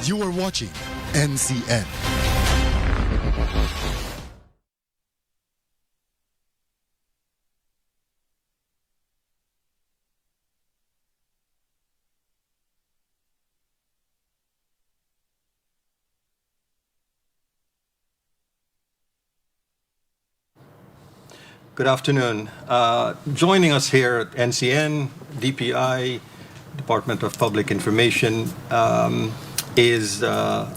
You are watching NCN. Good afternoon. Joining us here at NCN, DPI, Department of Public Information, is the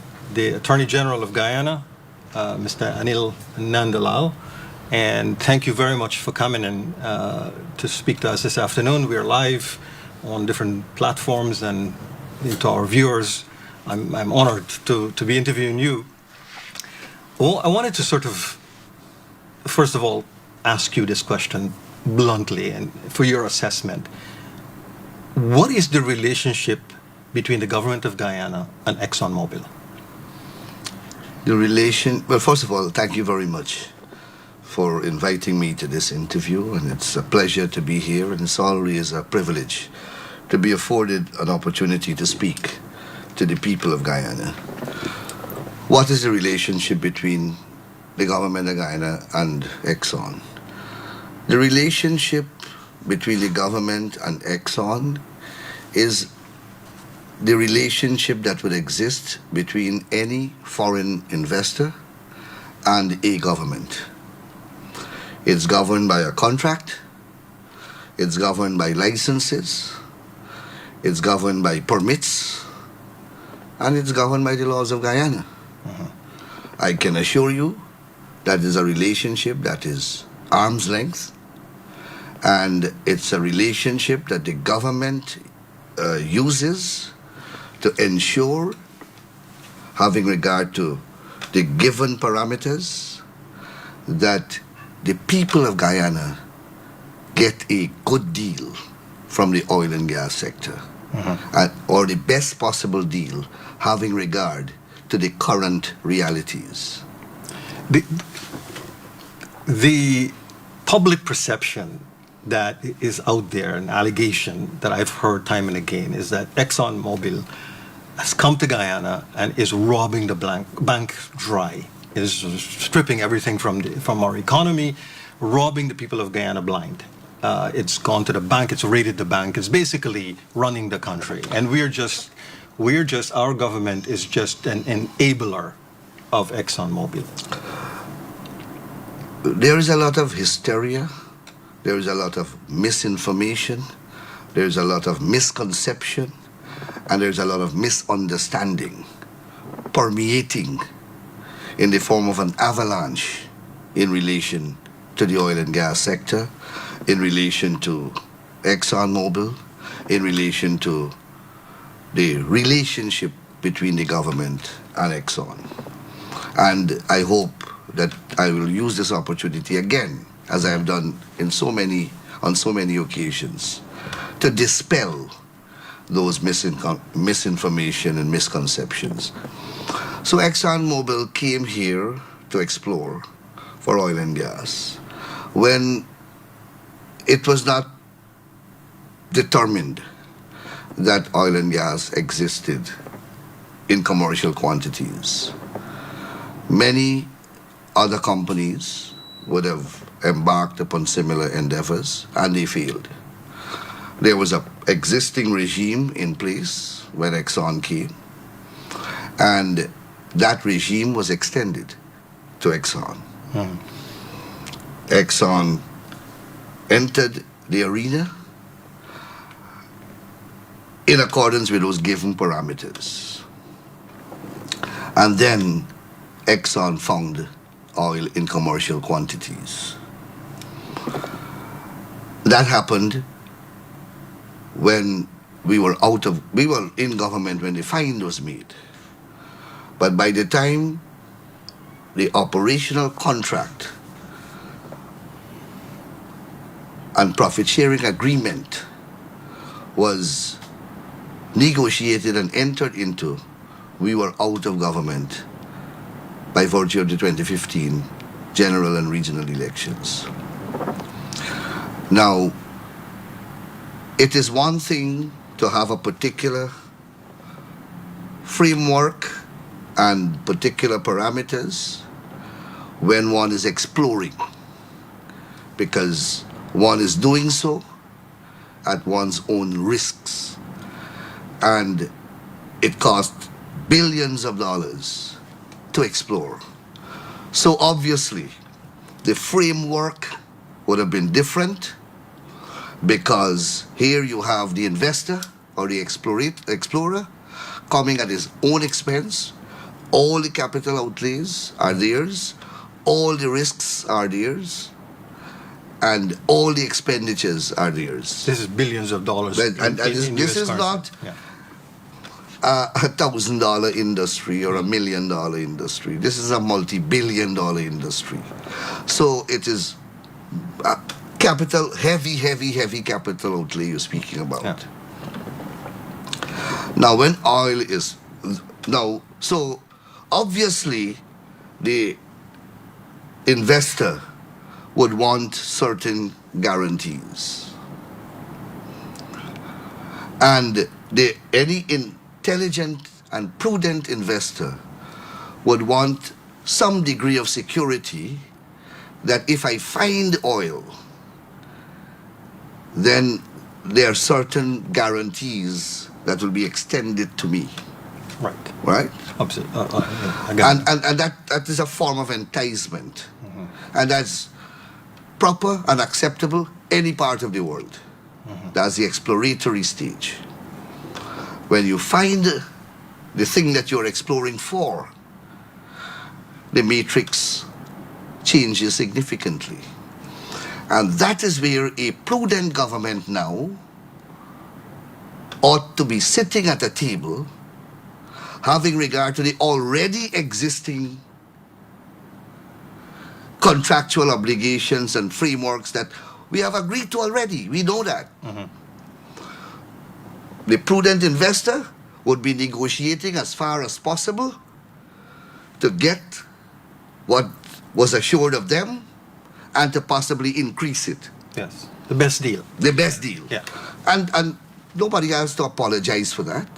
Attorney General of Guyana, Mr. Anil Nandlall. And thank you very much for coming in to speak to us this afternoon. We are live on different platforms, and to our viewers, I'm honored to be interviewing you. Well, I wanted to sort of, first of all, ask you this question bluntly and for your assessment. What is the relationship between the government of Guyana and ExxonMobil? Well, first of all, thank you very much for inviting me to this interview, and it's a pleasure to be here, and it's always a privilege to be afforded an opportunity to speak to the people of Guyana. What is the relationship between the government of Guyana and Exxon? The relationship between the government and Exxon is the relationship that would exist between any foreign investor and a government. It's governed by a contract, it's governed by licenses, it's governed by permits, and it's governed by the laws of Guyana. I can assure you that is a relationship that is arm's length, and it's a relationship that the government uses to ensure, having regard to the given parameters, that the people of Guyana get a good deal from the oil and gas sector, or the best possible deal, having regard to the current realities. The public perception that is out there, an allegation that I've heard time and again, is that ExxonMobil has come to Guyana and is robbing the bank dry, is stripping everything from our economy, robbing the people of Guyana blind. It's gone to the bank, it's raided the bank, it's basically running the country. And our government is just an enabler of ExxonMobil. There is a lot of hysteria, there is a lot of misinformation, there is a lot of misconception, and there's a lot of misunderstanding permeating in the form of an avalanche in relation to the oil and gas sector, in relation to ExxonMobil, in relation to the relationship between the government and Exxon. And I hope that I will use this opportunity again, as I have done on so many occasions, to dispel those misinformation and misconceptions. So ExxonMobil came here to explore for oil and gas when it was not determined that oil and gas existed in commercial quantities. Many other companies would have embarked upon similar endeavors, and they failed. There was an existing regime in place when Exxon came, and that regime was extended to Exxon. Exxon entered the arena in accordance with those given parameters. And then Exxon found oil in commercial quantities. That happened when we were in government when the find was made. But by the time the operational contract and profit sharing agreement was negotiated and entered into, we were out of government by virtue of the 2015 general and regional elections. Now, it is one thing to have a particular framework and particular parameters when one is exploring, because one is doing so at one's own risks, and it costs billions of dollars to explore. So obviously, the framework would have been different, because here you have the investor or the explorer coming at his own expense. All the capital outlays are theirs, all the risks are theirs, and all the expenditures are theirs. This is billions of dollars. And this is not a $1,000 industry or $1 million industry. This is a multi-billion-dollar industry. So it is capital, heavy capital outlay you're speaking about. Yeah. Now, when oil is so obviously the investor would want certain guarantees, and any intelligent and prudent investor would want some degree of security that if I find oil, then there are certain guarantees that will be extended to me. Right. Right? Absolutely. And that is a form of enticement. And that's proper and acceptable any part of the world. That's the exploratory stage. When you find the thing that you're exploring for, the matrix changes significantly. And that is where a prudent government now ought to be sitting at a table, having regard to the already existing contractual obligations and frameworks that we have agreed to already. We know that. The prudent investor would be negotiating as far as possible to get what was assured of them and to possibly increase it. yes, the best deal. The best deal. Yeah. And nobody has to apologize for that.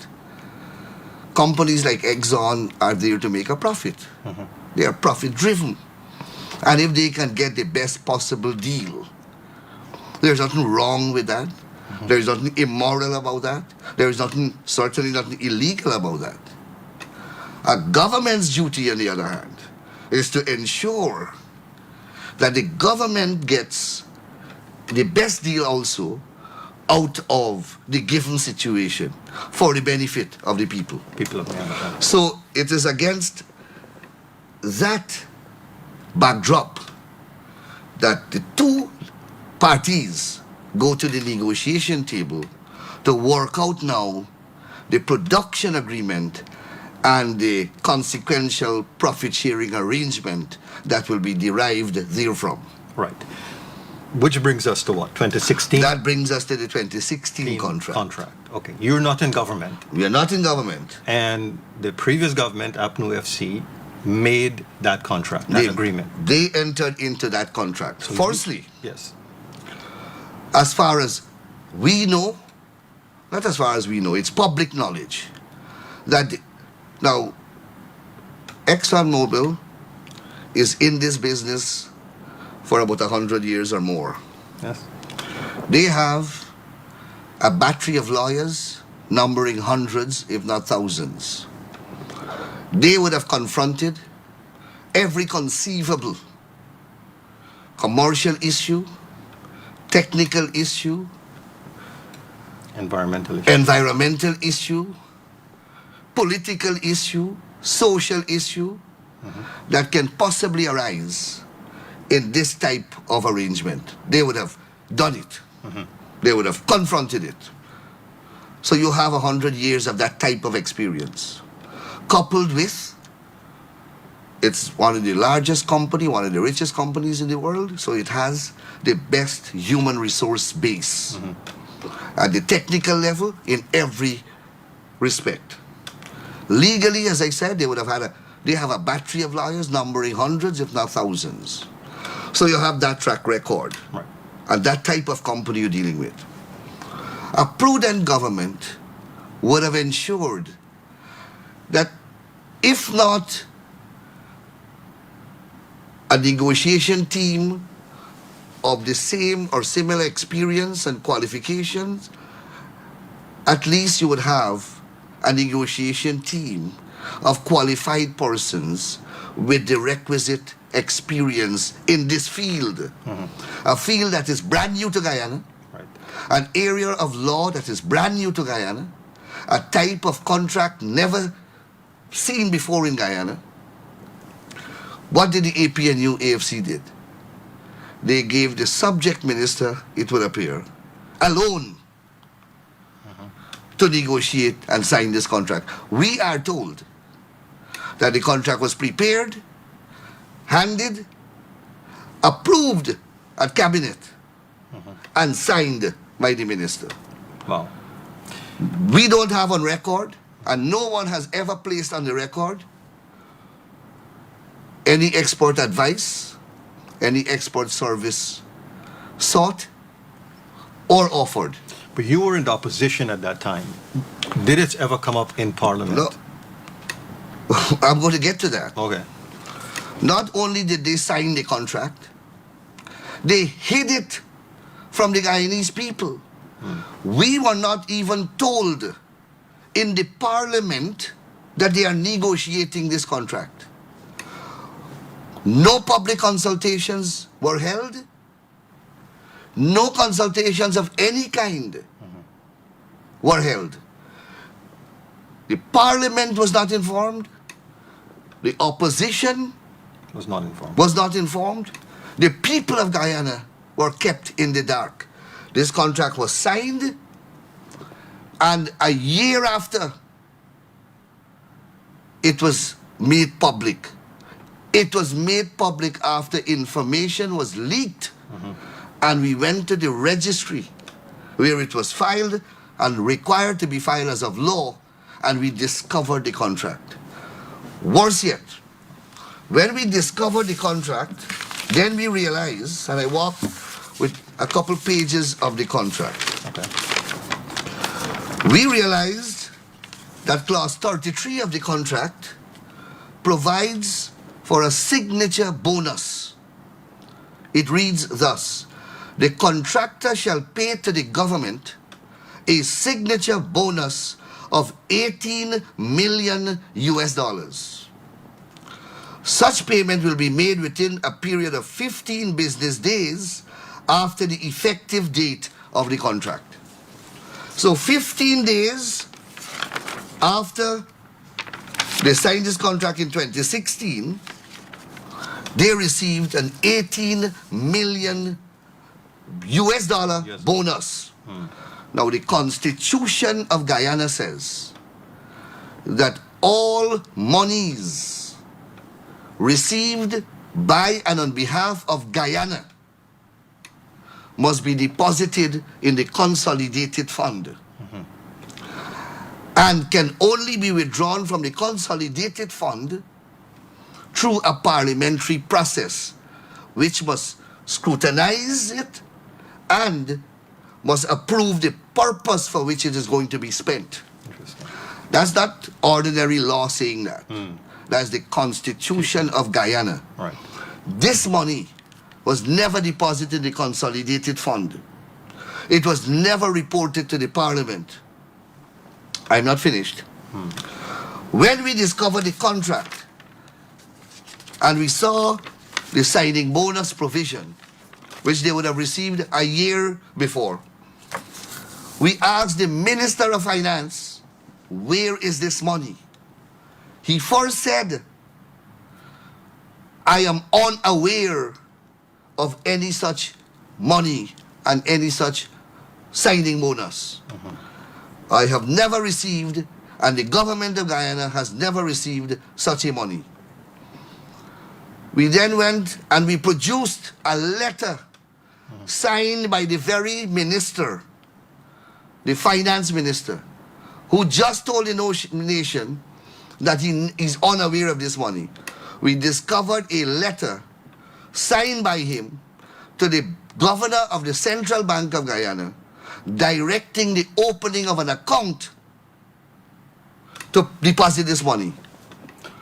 Companies like Exxon are there to make a profit. They are profit driven. And if they can get the best possible deal, there's nothing wrong with that. There's nothing immoral about that. There's certainly nothing illegal about that. A government's duty, on the other hand, is to ensure that the government gets the best deal also out of the given situation for the benefit of the people. People of Myanmar. So it is against that backdrop that the two parties go to the negotiation table to work out now the production agreement and the consequential profit-sharing arrangement that will be derived therefrom. Right. Which brings us to what? 2016? That brings us to the 2016 contract. Okay. You're not in government. We are not in government. And the previous government, APNU FC, made that contract, that agreement. They entered into that contract. So Firstly, yes. as far as we know, not as far as we know, it's public knowledge that now ExxonMobil is in this business for about 100 years or more. Yes. They have a battery of lawyers numbering hundreds, if not thousands. They would have confronted every conceivable commercial issue, technical issue, environmental issue, political issue, social issue that can possibly arise in this type of arrangement. They would have done it. They would have confronted it. So you have 100 years of that type of experience, coupled with it's one of the largest company, one of the richest companies in the world, so it has the best human resource base at the technical level in every respect. Legally, as I said, they have a battery of lawyers numbering hundreds, if not thousands. So you have that track record. Right. And that type of company you're dealing with. A prudent government would have ensured that if not a negotiation team of the same or similar experience and qualifications, at least you would have a negotiation team of qualified persons with the requisite experience in this field. A field that is brand new to Guyana, Right. an area of law that is brand new to Guyana, a type of contract never seen before in Guyana. What did the APNU AFC did? They gave the subject minister, it would appear, alone to negotiate and sign this contract. We are told that the contract was prepared, handed, approved at cabinet, and signed by the minister. Wow. We don't have on record, and no one has ever placed on the record, any export advice, any export service sought or offered. But you were in the opposition at that time. Did it ever come up in Parliament? No. I'm going to get to that. Okay. Not only did they sign the contract, they hid it from the Guyanese people. We were not even told in the parliament that they are negotiating this contract. No public consultations were held. No consultations of any kind were held. The parliament was not informed. The opposition Was not informed. was not informed. The people of Guyana were kept in the dark. This contract was signed, and a year after, it was made public. It was made public after information was leaked, and we went to the registry where it was filed and required to be filed as of law, and we discovered the contract. Worse yet, when we discovered the contract, then we realized, and I walked with a couple pages of the contract. Okay. We realized that clause 33 of the contract provides for a signature bonus. It reads thus: the contractor shall pay to the government a signature bonus of 18 million US dollars. Such payment will be made within a period of 15 business days after the effective date of the contract. So 15 days after they signed this contract in 2016, they received an 18 million US dollar Yes. bonus. Now the Constitution of Guyana says that all monies received by and on behalf of Guyana must be deposited in the consolidated fund and can only be withdrawn from the consolidated fund through a parliamentary process which must scrutinize it and must approve the purpose for which it is going to be spent. Interesting. That's not ordinary law saying that. That's the Constitution of Guyana. Right. This money was never deposited in the consolidated fund. It was never reported to the parliament. I'm not finished. When we discovered the contract and we saw the signing bonus provision, which they would have received a year before, we asked the Minister of Finance, where is this money? He first said, I am unaware of any such money and any such signing bonus. I have never received, and the government of Guyana has never received such a money. We then went and we produced a letter signed by the very minister, the finance minister, who just told the nation that he is unaware of this money. We discovered a letter signed by him to the governor of the Central Bank of Guyana, directing the opening of an account to deposit this money.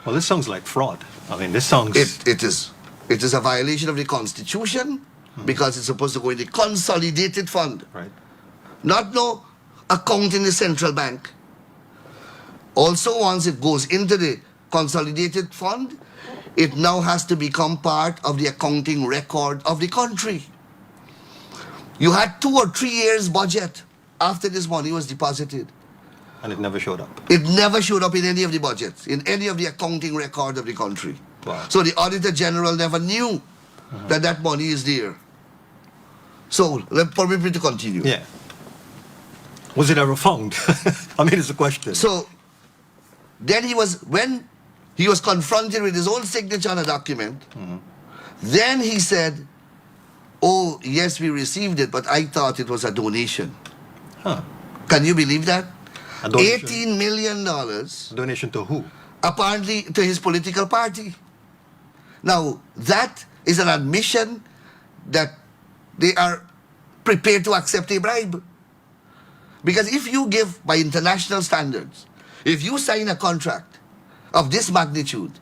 Well, this sounds like fraud. I mean, this sounds... It is a violation of the Constitution because it's supposed to go in the consolidated fund. Right. Not no account in the central bank. Also, once it goes into the consolidated fund, it now has to become part of the accounting record of the country. You had 2 or 3 years budget after this money was deposited. And it never showed up. It never showed up in any of the budgets, in any of the accounting record of the country. Wow. So the Auditor General never knew that that money is there. So, permit me to continue. Yeah. Was it ever found? I mean, it's a question. So, then when he was confronted with his own signature on a document, then he said, oh, yes, we received it, but I thought it was a donation. Huh. Can you believe that? A donation. $18 million, Donation to who? apparently to his political party. Now, that is an admission that they are prepared to accept a bribe. Because if you give, by international standards, if you sign a contract of this magnitude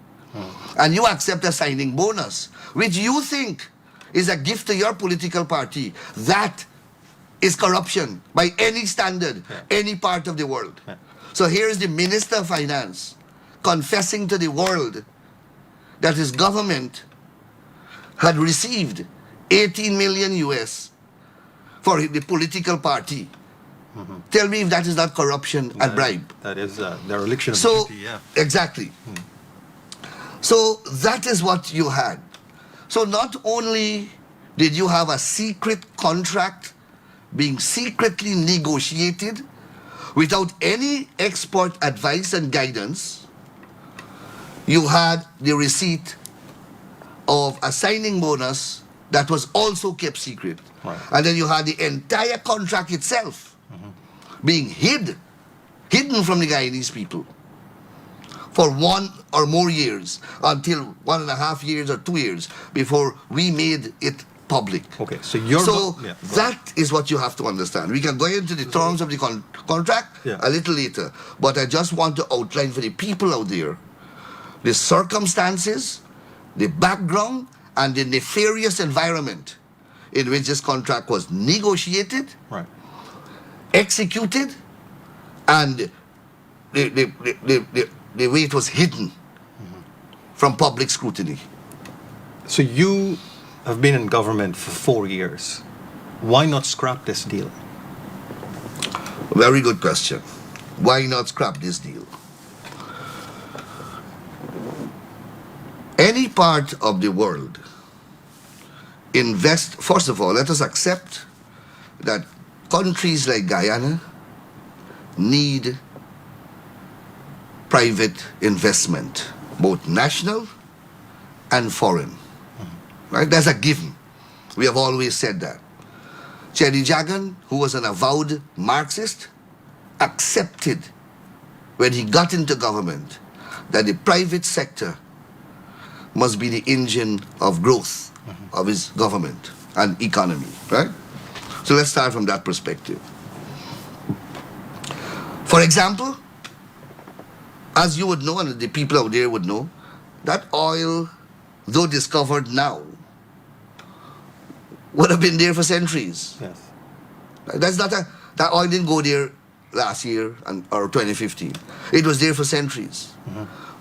and you accept a signing bonus, which you think is a gift to your political party, that is corruption by any standard, any part of the world. So here is the Minister of Finance confessing to the world that his government had received 18 million US for the political party. Tell me if that is not corruption and bribe. That is dereliction of So, duty, yeah. exactly. So that is what you had. So not only did you have a secret contract being secretly negotiated without any expert advice and guidance, you had the receipt of a signing bonus that was also kept secret. Right. And then you had the entire contract itself being hidden from the Guyanese people for 1 or more years, until 1.5 years or 2 years before we made it public. Okay, so that is what you have to understand. We can go into the terms of the contract a little later, but I just want to outline for the people out there the circumstances, the background, and the nefarious environment in which this contract was negotiated, right, executed, and the way it was hidden from public scrutiny. So you have been in government for 4 years. Why not scrap this deal? Very good question. Why not scrap this deal? Any part of the world first of all, let us accept that countries like Guyana need private investment, both national and foreign. Right? That's a given. We have always said that. Chetty Jagan, who was an avowed Marxist, accepted when he got into government that the private sector must be the engine of growth of his government and economy, right? So let's start from that perspective. For example, as you would know, and the people out there would know, that oil, though discovered now, would have been there for centuries. Yes. That's not that oil didn't go there last year or 2015. It was there for centuries.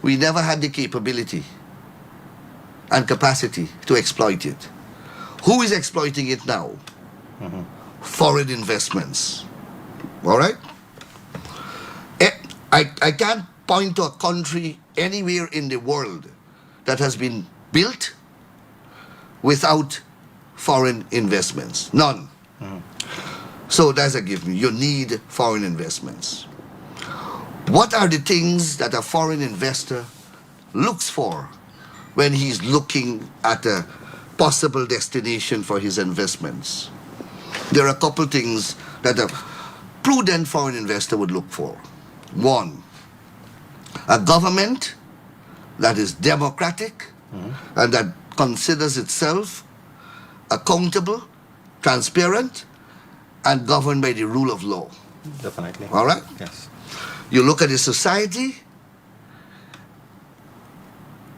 We never had the capability and capacity to exploit it. Who is exploiting it now? Foreign investments. All right? I can't point to a country anywhere in the world that has been built without foreign investments. None. So that's a given. You need foreign investments. What are the things that a foreign investor looks for when he's looking at a possible destination for his investments? There are a couple things that a prudent foreign investor would look for. One, a government that is democratic and that considers itself accountable, transparent, and governed by the rule of law. Definitely. All right? Yes. You look at the society.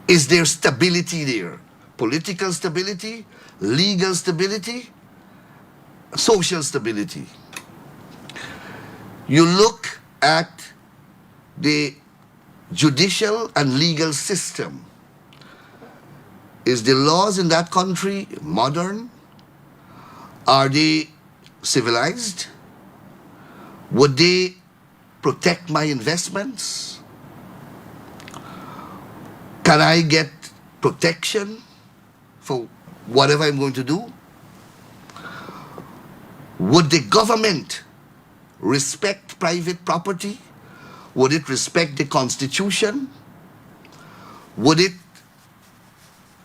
Is there stability there? Political stability, legal stability, social stability. You look at the judicial and legal system. Is the laws in that country modern? Are they civilized? Would they protect my investments? Can I get protection for whatever I'm going to do? Would the government respect private property? Would it respect the Constitution? Would it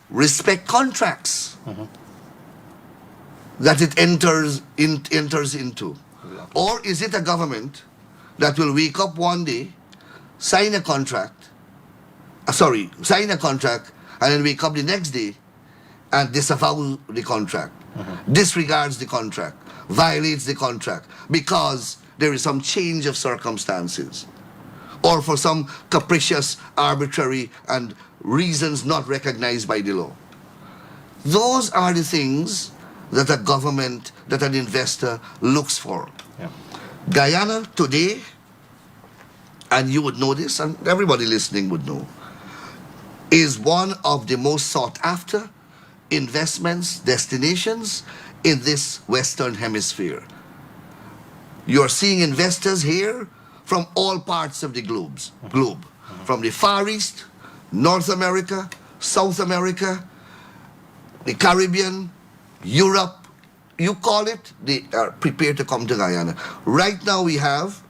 respect contracts that it enters into? Or is it a government that will wake up one day, sign a contract, sign a contract, and then wake up the next day and disavow the contract, disregards the contract, violates the contract because there is some change of circumstances or for some capricious, arbitrary, and reasons not recognized by the law? Those are the things that a government, that an investor looks for. Yeah. Guyana today, and you would know this, and everybody listening would know, is one of the most sought after investments, destinations in this Western Hemisphere. You're seeing investors here from all parts of the globe. From the Far East, North America, South America, the Caribbean, Europe, you call it, they are prepared to come to Guyana. Right now we have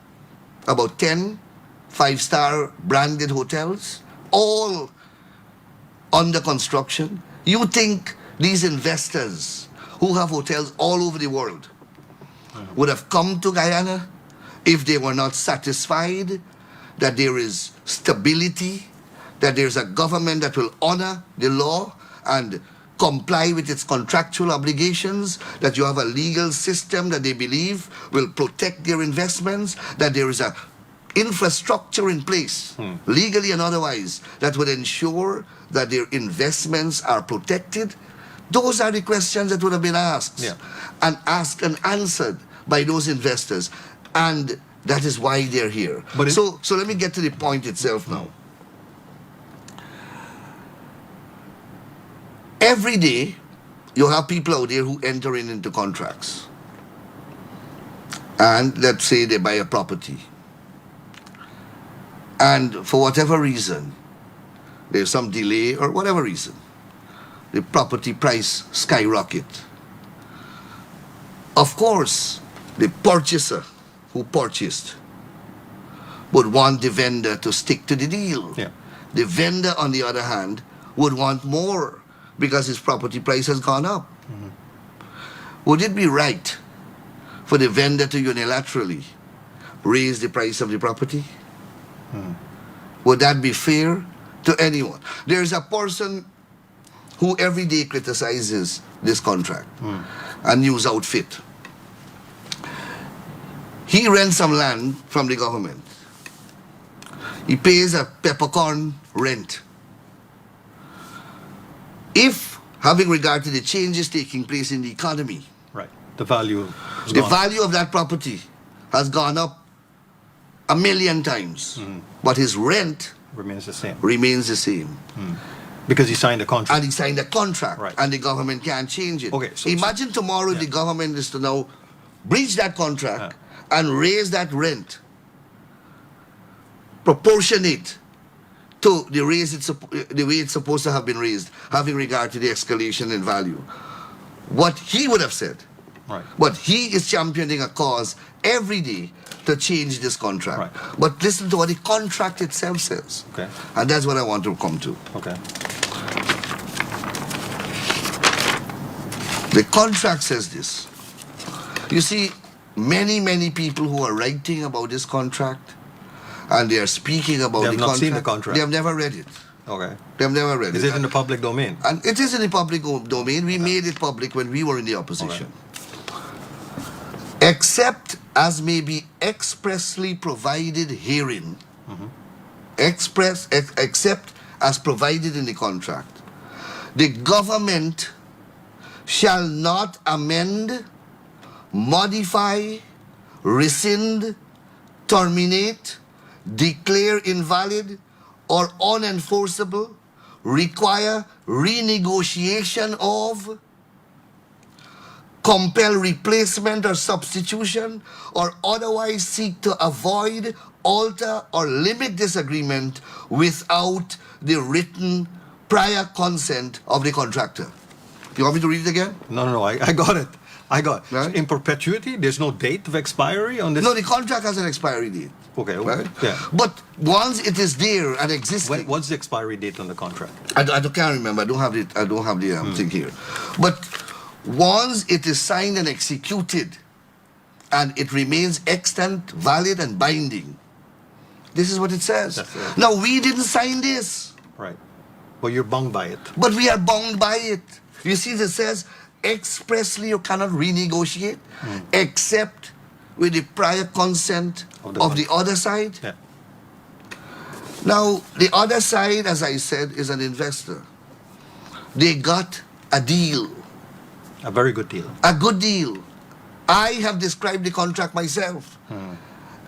about 10 five-star branded hotels, all under construction. You think these investors who have hotels all over the world would have come to Guyana if they were not satisfied that there is stability, that there's a government that will honor the law and comply with its contractual obligations, that you have a legal system that they believe will protect their investments, that there is a infrastructure in place, legally and otherwise, that would ensure that their investments are protected? Those are the questions that would have been asked, and asked and answered by those investors. And that is why they're here. But so let me get to the point itself now. Every day, you have people out there who enter into contracts. And let's say they buy a property. And for whatever reason, there's some delay or whatever reason, the property price skyrocket. Of course, the purchaser who purchased would want the vendor to stick to the deal. Yeah. The vendor, on the other hand, would want more because his property price has gone up. Would it be right for the vendor to unilaterally raise the price of the property? Would that be fair to anyone? There's a person who every day criticizes this contract, a news outfit. He rents some land from the government. He pays a peppercorn rent. If, having regard to the changes taking place in the economy, Right. The value is the gone. value of that property has gone up 1,000,000 times, but his rent Remains the same. remains the same. Because he signed a contract. And he signed a contract, Right. and the government can't change it. Okay, so- Imagine tomorrow the government is to now breach that contract and raise that rent proportionate to the way it's supposed to have been raised, having regard to the escalation in value. What he would have said, Right. but he is championing a cause every day to change this contract. Right. But listen to what the contract itself says. Okay. And that's what I want to come to. Okay. The contract says this. You see, many people who are writing about this contract and they are speaking about They have the not contract, seen the contract. they have never read it. Okay. They have never read Is it in the public domain? And it is in the public domain. We made it public when we were in the opposition. except as may be expressly provided herein, except as provided in the contract, the government shall not amend, modify, rescind, terminate, declare invalid or unenforceable, require renegotiation of, compel replacement or substitution, or otherwise seek to avoid, alter, or limit this agreement without the written prior consent of the contractor. You want me to read it again? No, I got it. I got it. Right. So in perpetuity, there's no date of expiry on this? No, the contract has an expiry date. Okay, Right? yeah. But once it is there and existing, What's the expiry date on the contract? I can't remember. I don't have the thing here. But once it is signed and executed, and it remains extant, valid, and binding, this is what it says. That's it. Now, we didn't sign this, Right. Well, you're bound by it. but we are bound by it. You see, it says expressly you cannot renegotiate except with the prior consent Of of the the other side. Yeah. Now, the other side, as I said, is an investor. They got a deal, A very good deal. a good deal. I have described the contract myself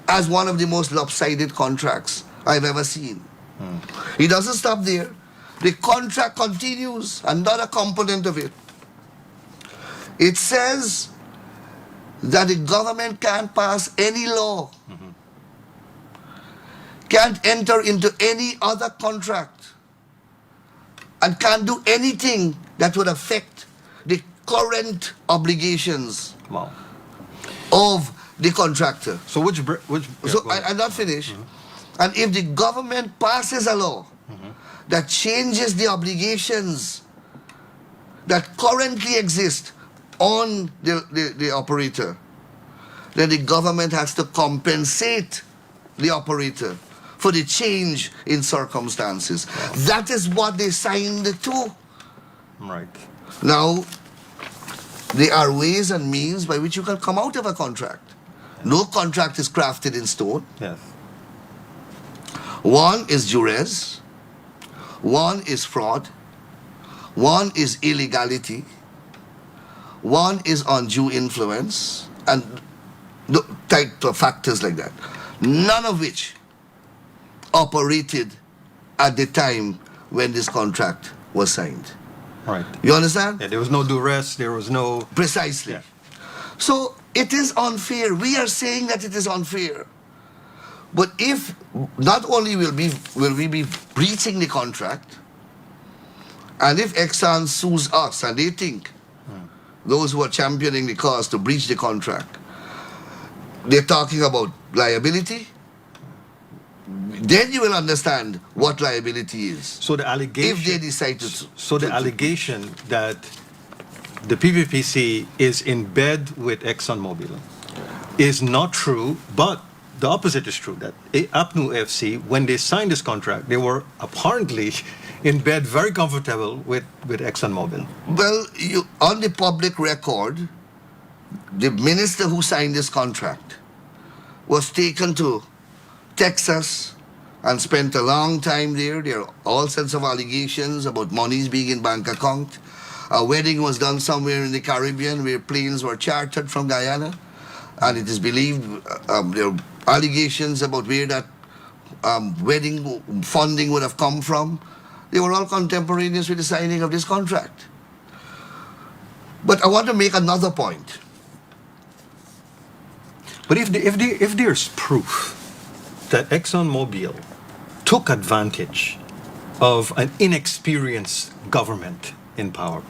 as one of the most lopsided contracts I've ever seen. It doesn't stop there. The contract continues, another component of it. It says that the government can't pass any law, can't enter into any other contract, and can't do anything that would affect the current obligations Wow. of the contractor. So which So I'm not finished. And if the government passes a law that changes the obligations that currently exist on the operator, then the government has to compensate the operator for the change in circumstances. That is what they signed to. Right. Now, there are ways and means by which you can come out of a contract. No contract is crafted in stone. Yes. One is duress, one is fraud, one is illegality, one is undue influence, and type of factors like that. None of which operated at the time when this contract was signed. Right. You understand? Yeah, there was no duress. There was no. Precisely. Yeah. So it is unfair. We are saying that it is unfair. But if not only will we be breaching the contract, and if Exxon sues us and they think those who are championing the cause to breach the contract, they're talking about liability, then you will understand what liability is. So the allegation. If they decide to. So the allegation that the PPPC is in bed with ExxonMobil is not true, but the opposite is true. That APNU FC, when they signed this contract, they were apparently in bed, very comfortable with ExxonMobil. Well, on the public record, the minister who signed this contract was taken to Texas and spent a long time there. There are all sorts of allegations about monies being in bank account. A wedding was done somewhere in the Caribbean where planes were chartered from Guyana. And it is believed there are allegations about where that wedding funding would have come from. They were all contemporaneous with the signing of this contract. But I want to make another point. But if there's proof that ExxonMobil took advantage of an inexperienced government in power,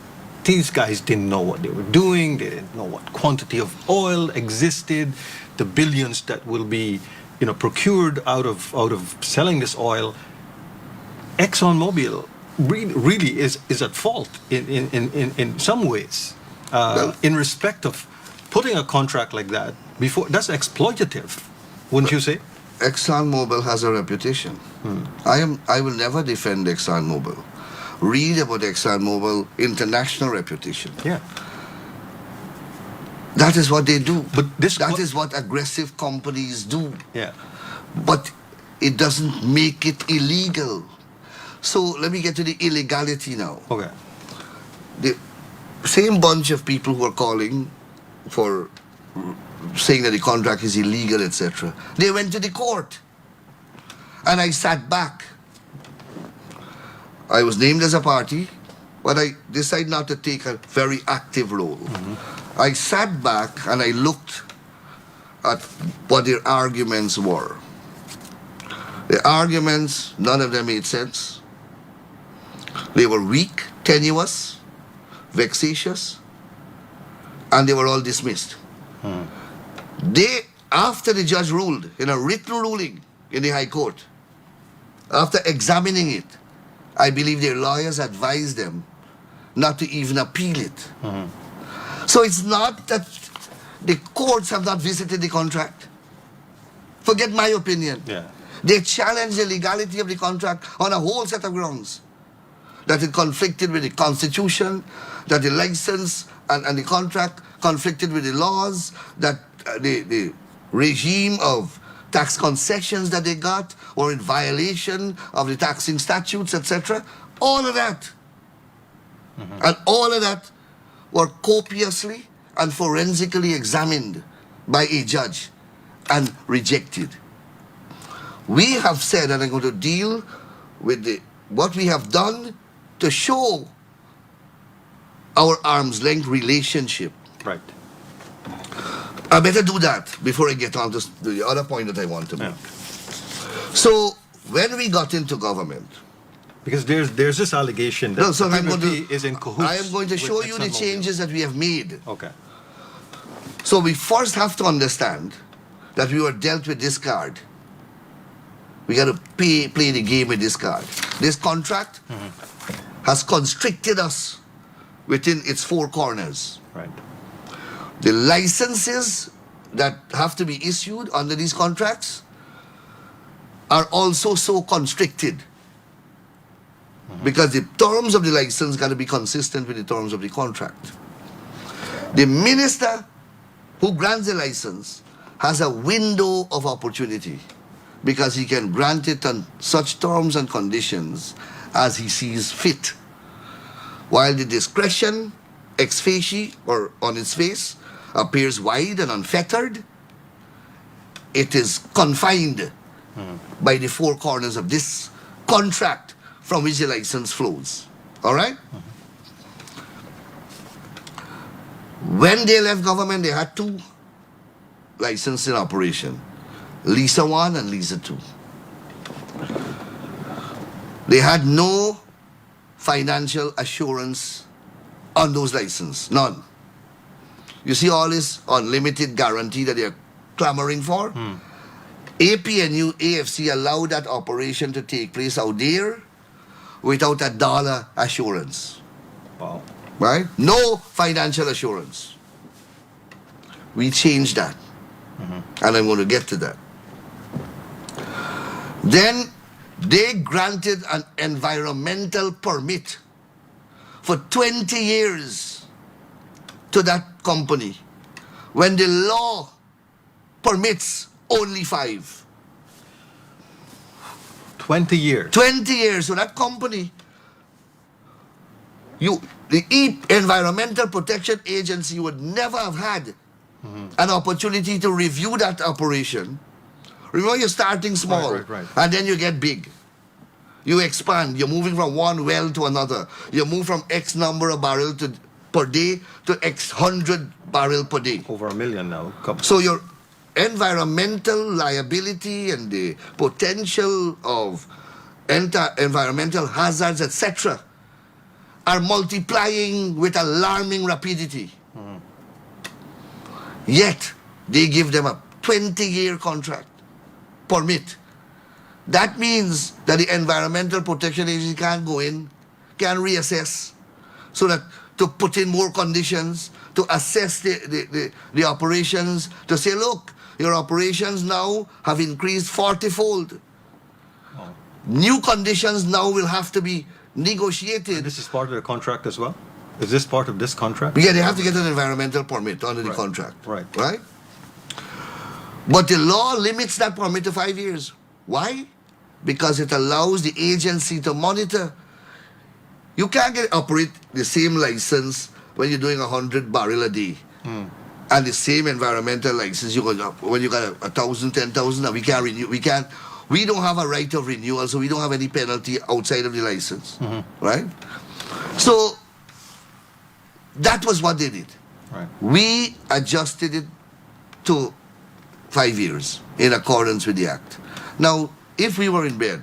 these guys didn't know what they were doing. They didn't know what quantity of oil existed, the billions that will be, procured out of selling this oil. ExxonMobil really is at fault in some ways, in respect of putting a contract like that before. That's exploitative, wouldn't you say? ExxonMobil has a reputation. I will never defend ExxonMobil. Read about ExxonMobil international reputation. Yeah. That is what they do. But this that is what aggressive companies do. Yeah. But it doesn't make it illegal. So let me get to the illegality now. Okay. The same bunch of people who are calling for saying that the contract is illegal, etc. They went to the court. And I sat back. I was named as a party, but I decided not to take a very active role. I sat back and I looked at what their arguments were. The arguments, none of them made sense. They were weak, tenuous, vexatious, and they were all dismissed. They, after the judge ruled in a written ruling in the High Court, after examining it, I believe their lawyers advised them not to even appeal it. So it's not that the courts have not visited the contract. Forget my opinion. Yeah. They challenged the legality of the contract on a whole set of grounds. That it conflicted with the Constitution, that the license and the contract conflicted with the laws, that the regime of tax concessions that they got were in violation of the taxing statutes, etc. All of that. And all of that were copiously and forensically examined by a judge and rejected. We have said, and I'm going to deal with what we have done to show our arm's length relationship. Right. I better do that before I get on to the other point that I want to make. Yeah. So, when we got into government, Because there's this allegation that no, so the I'm going PPP to, is in cahoots. I am going to with show you the ExxonMobil. changes that we have made. Okay. So we first have to understand that we were dealt with this card. We got to play the game with this card. This contract has constricted us within its four corners. Right. The licenses that have to be issued under these contracts are also so constricted. Because the terms of the license got to be consistent with the terms of the contract. The minister who grants the license has a window of opportunity because he can grant it on such terms and conditions as he sees fit. While the discretion ex facie or on its face appears wide and unfettered, it is confined by the four corners of this contract from which the license flows. All right? When they left government, they had two licenses in operation, Lisa 1 and Lisa 2. They had no financial assurance on those licenses, none. You see all this unlimited guarantee that they're clamoring for? APNU, AFC allowed that operation to take place out there without $1 assurance. Wow. Right? No financial assurance. We changed that. And I'm going to get to that. Then they granted an environmental permit for 20 years to that company when the law permits only 5. 20 years. 20 years. So that company, the Environmental Protection Agency would never have had an opportunity to review that operation. Remember, you're starting small, Right. and then you get big. You expand. You're moving from one well to another. You move from X number of barrel per day to X 100 barrel per day. Over 1 million now. So your environmental liability and the potential of environmental hazards, etc., are multiplying with alarming rapidity. Yet, they give them a 20-year contract permit. That means that the Environmental Protection Agency can go in, can reassess, so that to put in more conditions, to assess the operations, to say, look, your operations now have increased 40-fold. New conditions now will have to be negotiated. This is part of the contract as well? Is this part of this contract? Yeah, they have to get an environmental permit under the Right. contract. Right. Right? But the law limits that permit to 5 years. Why? Because it allows the agency to monitor. You can't operate the same license when you're doing 100 barrel a day. And the same environmental license when you got 1,000, 10,000, and we can't renew. We don't have a right of renewal, so we don't have any penalty outside of the license. Right? So that was what they did. Right. We adjusted it to 5 years in accordance with the act. Now, if we were in bed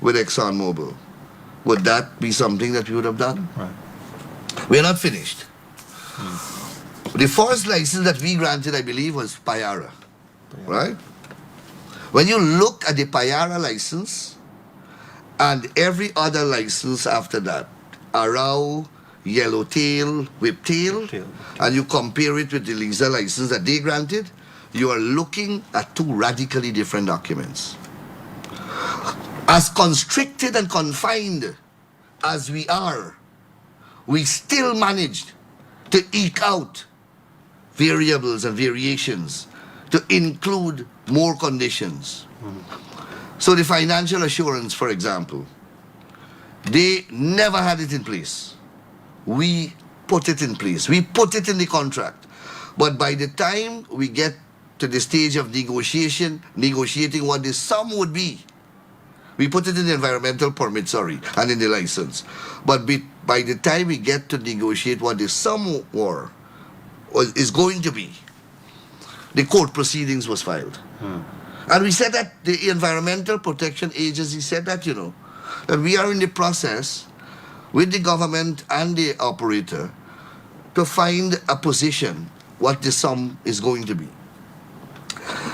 with ExxonMobil, would that be something that we would have done? Right. We're not finished. The first license that we granted, I believe, was Payara. Right? When you look at the Payara license and every other license after that, Arau, Yellowtail, Whiptail, Whiptail. and you compare it with the Lisa license that they granted, you are looking at two radically different documents. As constricted and confined as we are, we still managed to eke out variables and variations to include more conditions. So the financial assurance, for example, they never had it in place. We put it in place. We put it in the contract. But by the time we get to the stage of negotiating what the sum would be, we put it in the environmental permit, and in the license. But by the time we get to negotiate what the sum is going to be, the court proceedings was filed. And we said that the Environmental Protection Agency said that, that we are in the process with the government and the operator to find a position what the sum is going to be.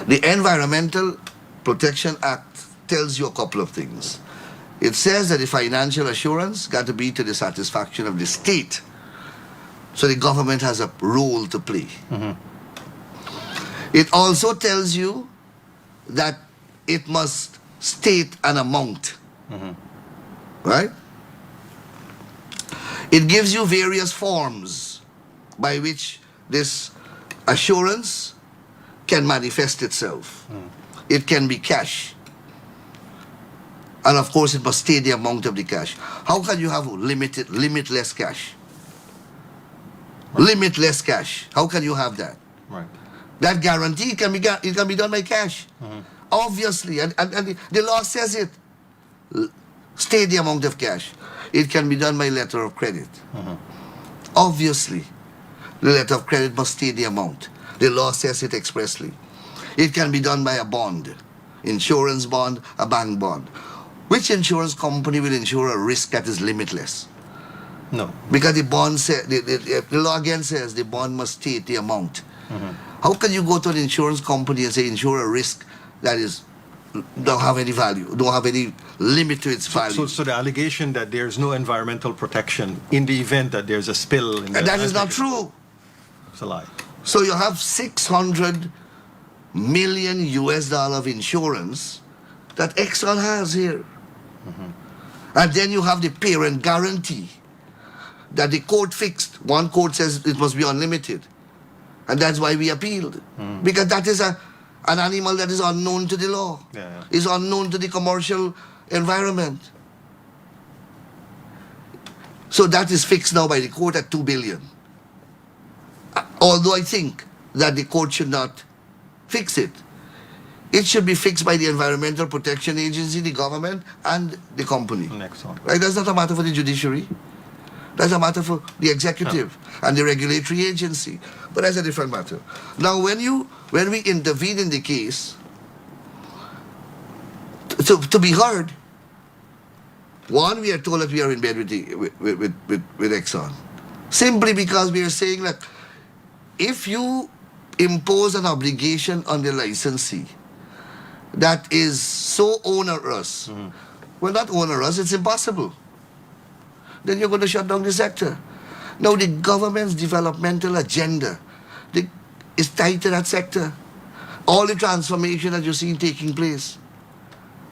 The Environmental Protection Act tells you a couple of things. It says that the financial assurance got to be to the satisfaction of the state. So the government has a role to play. It also tells you that it must state an amount. Right? It gives you various forms by which this assurance can manifest itself. It can be cash. And of course, it must state the amount of the cash. How can you have limitless cash? Limitless cash. How can you have that? Right. That guarantee can be done by cash. Obviously, and the law says it. State the amount of cash. It can be done by letter of credit. Obviously, the letter of credit must state the amount. The law says it expressly. It can be done by a bond, insurance bond, a bank bond. Which insurance company will insure a risk that is limitless? No. Because the bond the law again says the bond must state the amount. How can you go to an insurance company and say insure a risk that is don't have any value, don't have any limit to its value? So the allegation that there's no environmental protection in the event that there's a spill in the And that is not true. It's a lie. So you have $600 million of insurance that Exxon has here. And then you have the parent guarantee that the court fixed. One court says it must be unlimited. And that's why we appealed. Because that is an animal that is unknown to the law. Yeah. Is unknown to the commercial environment. So that is fixed now by the court at $2 billion. Although I think that the court should not fix it. It should be fixed by the Environmental Protection Agency, the government, and the company. Next one. Right? That's not a matter for the judiciary. That's a matter for the executive and the regulatory agency. But that's a different matter. Now, when we intervene in the case, to be heard, one, we are told that we are in bed with Exxon. Simply because we are saying that if you impose an obligation on the licensee that is so onerous, well, not onerous, it's impossible, then you're going to shut down the sector. Now, the government's developmental agenda is tied to that sector. All the transformation that you're seeing taking place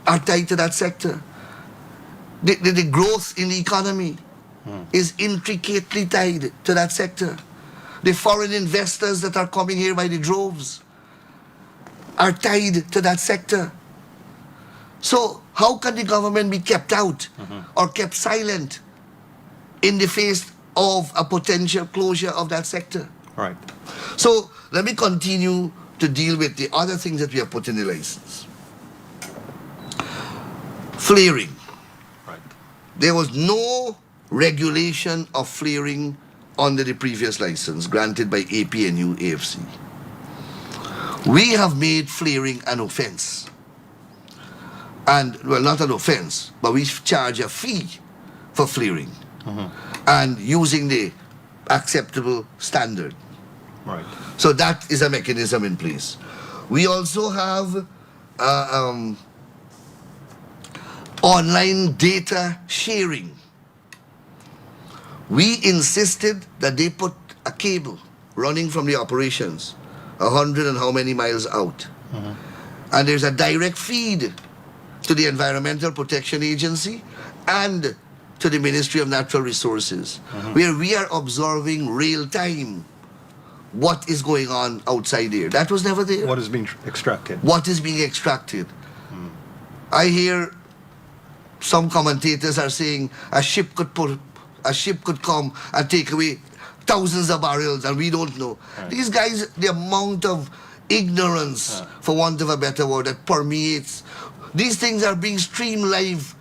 are tied to that sector. The growth in the economy is intricately tied to that sector. The foreign investors that are coming here by the droves are tied to that sector. So how can the government be kept out or kept silent in the face of a potential closure of that sector? Right. So let me continue to deal with the other things that we have put in the license. Flaring. Right. There was no regulation of flaring under the previous license granted by APNU AFC. We have made flaring an offense. And, well, not an offense, but we charge a fee for flaring and using the acceptable standard. Right. So that is a mechanism in place. We also have online data sharing. We insisted that they put a cable running from the operations 100 and how many miles out. And there's a direct feed to the Environmental Protection Agency and to the Ministry of Natural Resources, where we are observing real time what is going on outside there. That was never there. What is being extracted? What is being extracted? I hear some commentators are saying a ship could come and take away thousands of barrels and we don't know. Right. These guys, the amount of ignorance, for want of a better word, that permeates. These things are being streamed live.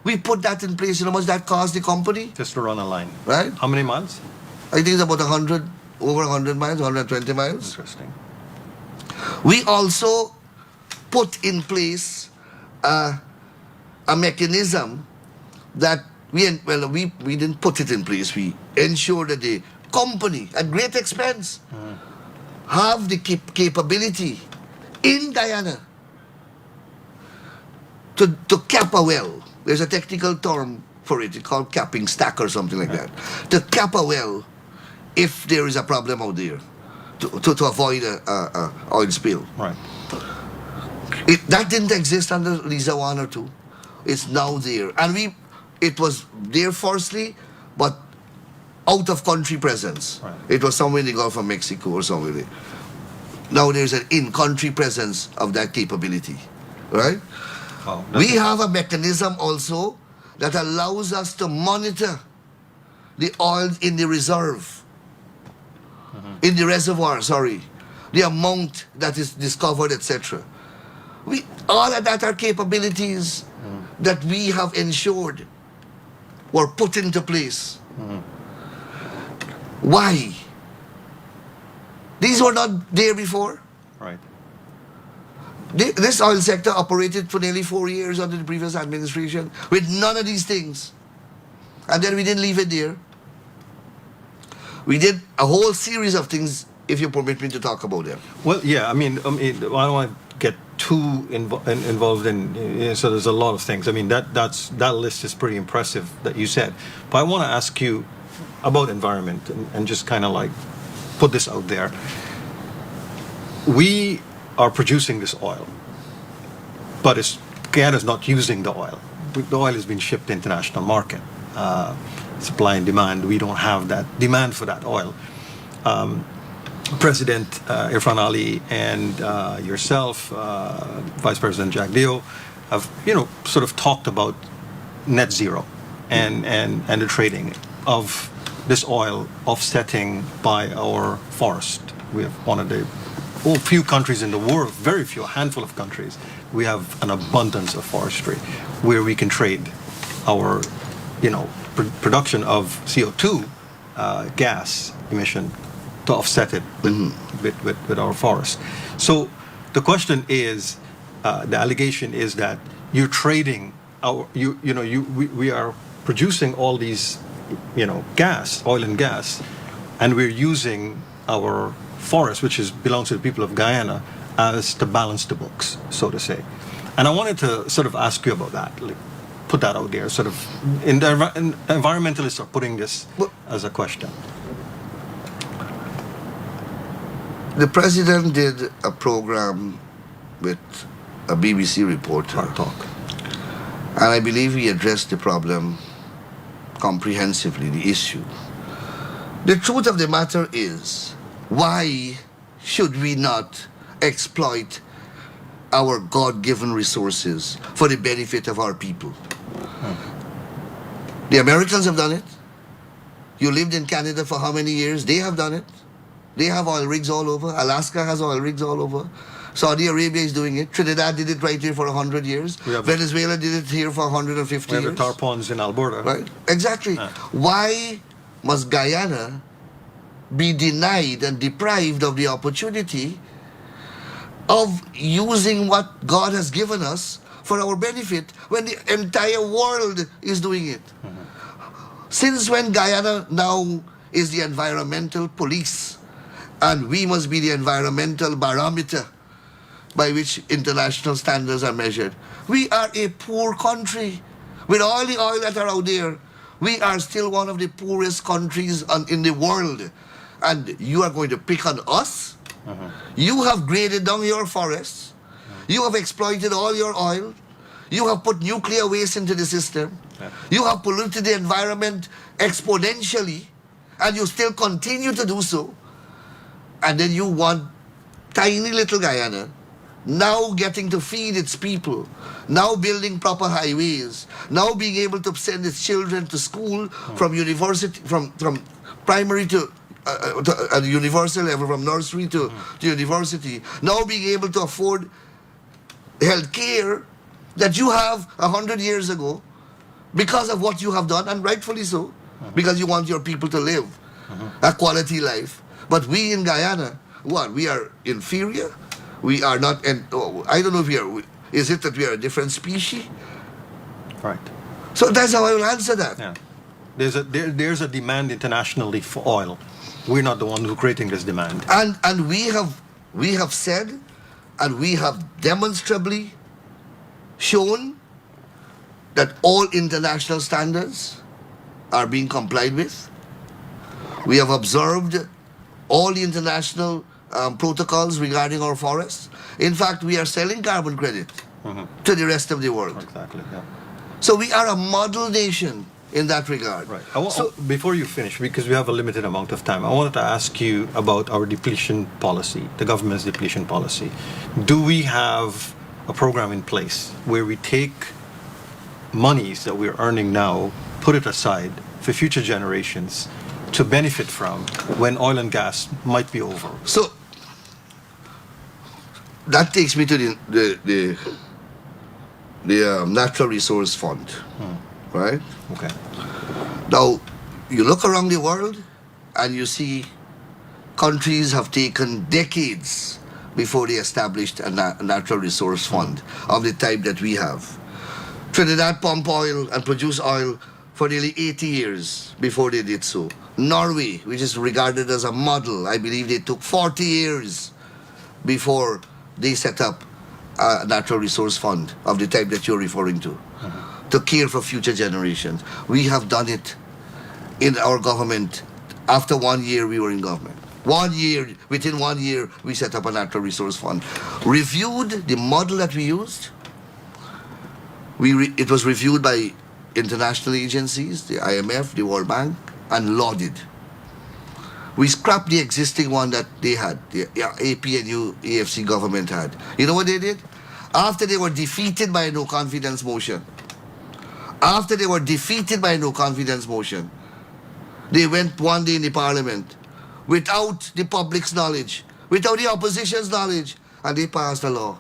We put that in place. You know how much that cost the company? Just to run a line. Right? How many miles? I think it's about 100, over 100 miles, 120 miles. Interesting. We also put in place a mechanism that we didn't put it in place. We ensured that the company, at great expense, have the capability in Guyana to cap a well. There's a technical term for it. It's called capping stack or something like that. To cap a well if there is a problem out there, to avoid a oil spill. Right. That didn't exist under Lisa 1 or 2. It's now there. And it was there firstly, but out of country presence. Right. It was somewhere in the Gulf of Mexico or somewhere there. Now there's an in-country presence of that capability. Right? Wow. We have a mechanism also that allows us to monitor the oil in the reserve, in the reservoir, the amount that is discovered, etc. All of that are capabilities that we have ensured were put into place. Why? These were not there before. Right. This oil sector operated for nearly 4 years under the previous administration with none of these things. And then we didn't leave it there. We did a whole series of things, if you permit me to talk about them. Well, yeah, I mean, I don't want to get too involved in, so there's a lot of things. I mean, that list is pretty impressive that you said. But I want to ask you about environment and just kind of like put this out there. We are producing this oil, but Guyana is not using the oil. The oil is being shipped to international market. Supply and demand, we don't have that demand for that oil. President Irfan Ali and yourself, Vice President Jack Deo, have sort of talked about net zero and the trading of this oil offsetting by our forest. We have one of the few countries in the world, very few, a handful of countries, we have an abundance of forestry where we can trade our, production of CO2 gas emission to offset it with our forest. So the question is, the allegation is that you're trading we are producing all these, oil and gas, and we're using our forest, which belongs to the people of Guyana, as to balance the books, so to say. And I wanted to sort of ask you about that, like, put that out there, sort of, environmentalists are putting this as a question. The president did a program with a BBC reporter. Hard talk. And I believe he addressed the problem comprehensively the issue. The truth of the matter is, why should we not exploit our God-given resources for the benefit of our people? The Americans have done it. You lived in Canada for how many years? They have done it. They have oil rigs all over. Alaska has oil rigs all over. Saudi Arabia is doing it. Trinidad did it right here for 100 years. Venezuela did it here for 150 we years. have the tar ponds in Alberta. Right? Exactly. Why must Guyana be denied and deprived of the opportunity of using what God has given us for our benefit when the entire world is doing it? Since when Guyana now is the environmental police, and we must be the environmental barometer by which international standards are measured? We are a poor country. With all the oil that are out there, we are still one of the poorest countries in the world. And you are going to pick on us? You have graded down your forests. You have exploited all your oil. You have put nuclear waste into the system. You have polluted the environment exponentially, and you still continue to do so. And then you want tiny little Guyana now getting to feed its people, now building proper highways, now being able to send its children to school from university, from primary to at the universal level, from nursery to university, now being able to afford health care that you have 100 years ago because of what you have done, and rightfully so, because you want your people to live a quality life. But we in Guyana, what, we are inferior? We are not, and I don't know if we are, is it that we are a different species? Right. So that's how I will answer that. Yeah. There's a demand internationally for oil. We're not the one who creating this demand. And we have said, and we have demonstrably shown that all international standards are being complied with. We have observed all the international protocols regarding our forests. In fact, we are selling carbon credit to the rest of the world. Exactly, yeah. So we are a model nation in that regard. Right. Before you finish, because we have a limited amount of time, I wanted to ask you about our depletion policy, the government's depletion policy. Do we have a program in place where we take monies that we're earning now, put it aside for future generations to benefit from when oil and gas might be over? So that takes me to the Natural Resource Fund, right? Okay. Now, you look around the world and you see countries have taken decades before they established a Natural Resource Fund of the type that we have. Trinidad pumped oil and produced oil for nearly 80 years before they did so. Norway, which is regarded as a model, I believe they took 40 years before they set up a Natural Resource Fund of the type that you're referring to care for future generations. We have done it in our government. After 1 year, we were in government. 1 year, within 1 year, we set up a Natural Resource Fund. Reviewed the model that we used. It was reviewed by international agencies, the IMF, the World Bank, and lauded. We scrapped the existing one that they had, the APNU AFC government had. You know what they did? After they were defeated by a no confidence motion, they went one day in the parliament without the public's knowledge, without the opposition's knowledge, and they passed a law.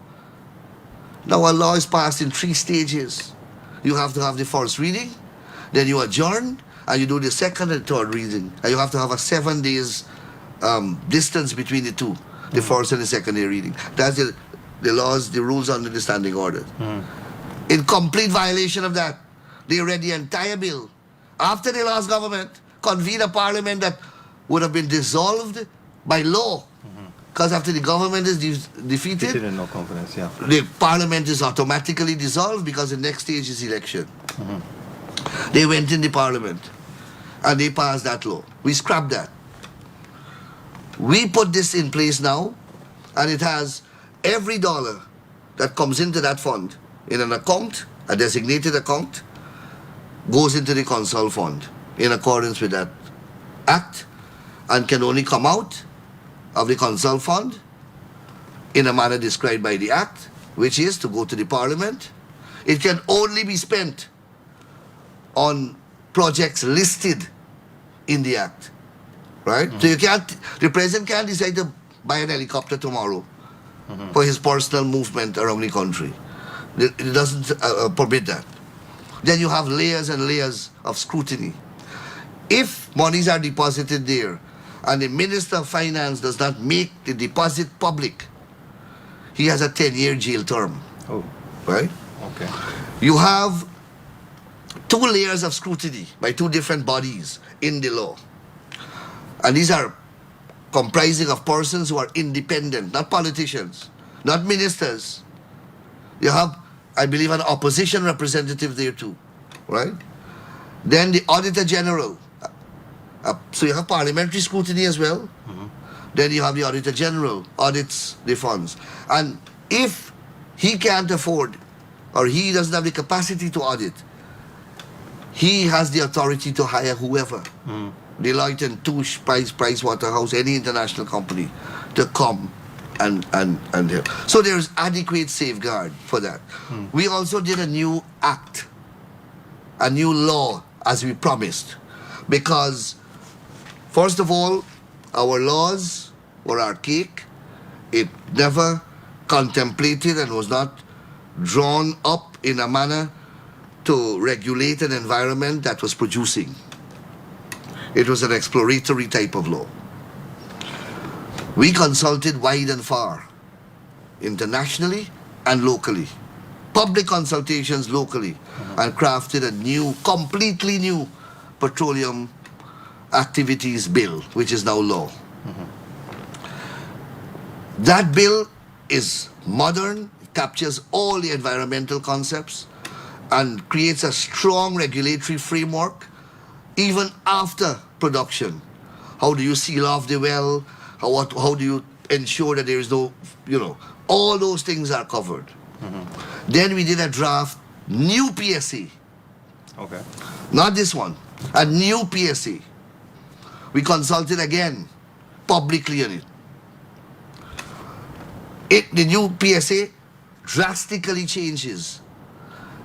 Now a law is passed in 3 stages. You have to have the first reading, then you adjourn, and you do the second and third reading. And you have to have a 7 days distance between the two, the first and the second day reading. That's the laws, the rules under the standing order. In complete violation of that, they read the entire bill. After the last government convened a parliament that would have been dissolved by law. Because after the government is defeated, in no confidence, yeah. The parliament is automatically dissolved because the next stage is election. They went in the parliament and they passed that law. We scrapped that. We put this in place now, and it has every dollar that comes into that fund in an account, a designated account, goes into the Consol Fund in accordance with that act and can only come out of the Consol Fund in a manner described by the act, which is to go to the Parliament. It can only be spent on projects listed in the act, right? So you can't, the president can't decide to buy an helicopter tomorrow for his personal movement around the country. It doesn't permit that. Then you have layers and layers of scrutiny. If monies are deposited there and the Minister of Finance does not make the deposit public, he has a 10-year jail term. Oh, Right? okay. You have 2 layers of scrutiny by 2 different bodies in the law. And these are comprising of persons who are independent, not politicians, not ministers. You have, I believe, an opposition representative there too, right? Then the Auditor General. So you have parliamentary scrutiny as well. Then you have the Auditor General audits the funds. And if he can't afford or he doesn't have the capacity to audit, he has the authority to hire whoever. Deloitte and Touche, Price Waterhouse, any international company, to come and help. So there's adequate safeguard for that. We also did a new act, a new law, as we promised, because first of all, our laws were archaic. It never contemplated and was not drawn up in a manner to regulate an environment that was producing. It was an exploratory type of law. We consulted wide and far, internationally and locally. Public consultations locally, and crafted a new, completely new petroleum activities bill, which is now law. That bill is modern, captures all the environmental concepts, and creates a strong regulatory framework even after production. How do you seal off the well? How do you ensure that there is no, all those things are covered. Then we did a draft new PSA. Okay. Not this one, a new PSA. We consulted again publicly on it. The new PSA drastically changes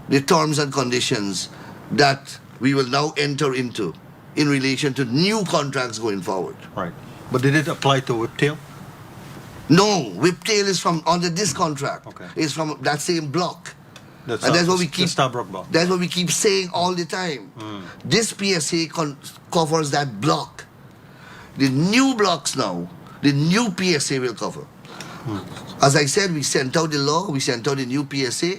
the terms and conditions that we will now enter into in relation to new contracts going forward. Right. But did it apply to Whiptail? No, Whiptail is from under this contract. Okay. It's from that same block. That's And that's what we the keep. Stabroek block. That's what we keep saying all the time. This PSA covers that block. The new blocks now, the new PSA will cover. As I said, we sent out the law, we sent out the new PSA,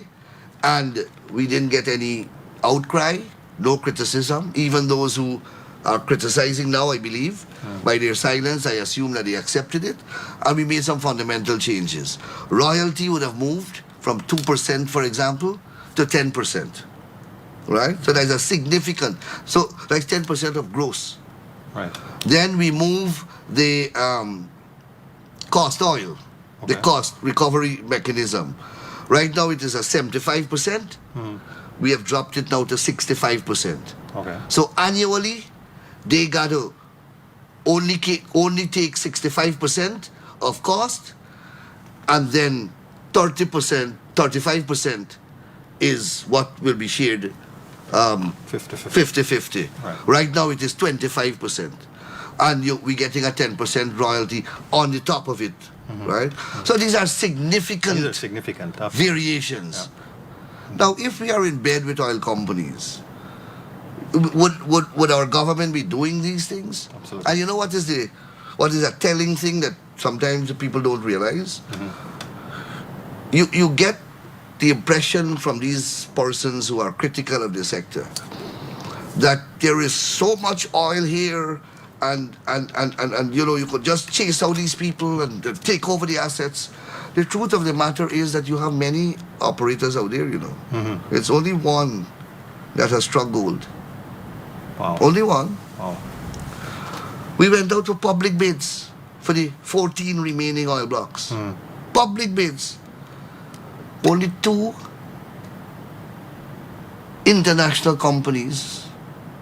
and we didn't get any outcry, no criticism. Even those who are criticizing now, I believe, by their silence, I assume that they accepted it. And we made some fundamental changes. Royalty would have moved from 2%, for example, to 10%. Right? So there's a significant, so that's 10% of gross. Right. Then we move the cost oil, the Okay. cost recovery mechanism. Right now it is a 75%. We have dropped it now to 65%. Okay. So annually, they got to only take 65% of cost, and then 30%, 35% is what will be shared 50-50. 50-50. Right. Right now it is 25%. And we're getting a 10% royalty on the top of it. Right? So these are significant These are significant. variations. Now, if we are in bed with oil companies, would our government be doing these things? Absolutely. And you know what is a telling thing that sometimes people don't realize? You get the impression from these persons who are critical of the sector that there is so much oil here and you could just chase out these people and take over the assets. The truth of the matter is that you have many operators out there, It's only one that has struck gold. Wow. Only one. Wow. We went out for public bids for the 14 remaining oil blocks. Public bids. Only 2 international companies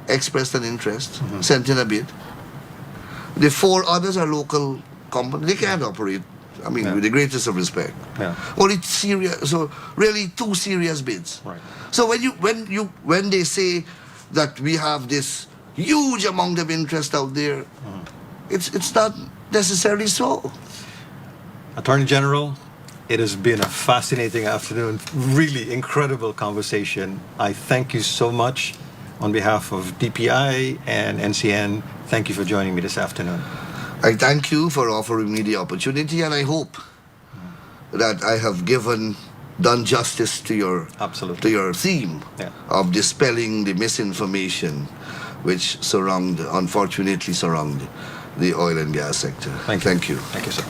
expressed an interest, sent in a bid. The 4 others are local companies. They can't operate. I mean, with the greatest of respect. Yeah. Only serious. So really, 2 serious bids. Right. So when they say that we have this huge amount of interest out there, it's not necessarily so. Attorney General, it has been a fascinating afternoon, really incredible conversation. I thank you so much on behalf of DPI and NCN. Thank you for joining me this afternoon. I thank you for offering me the opportunity, and I hope that I have done justice to your Absolutely. to your theme Yeah. of dispelling the misinformation which unfortunately surround the oil and gas sector. Thank you. Thank you. Thank you, sir.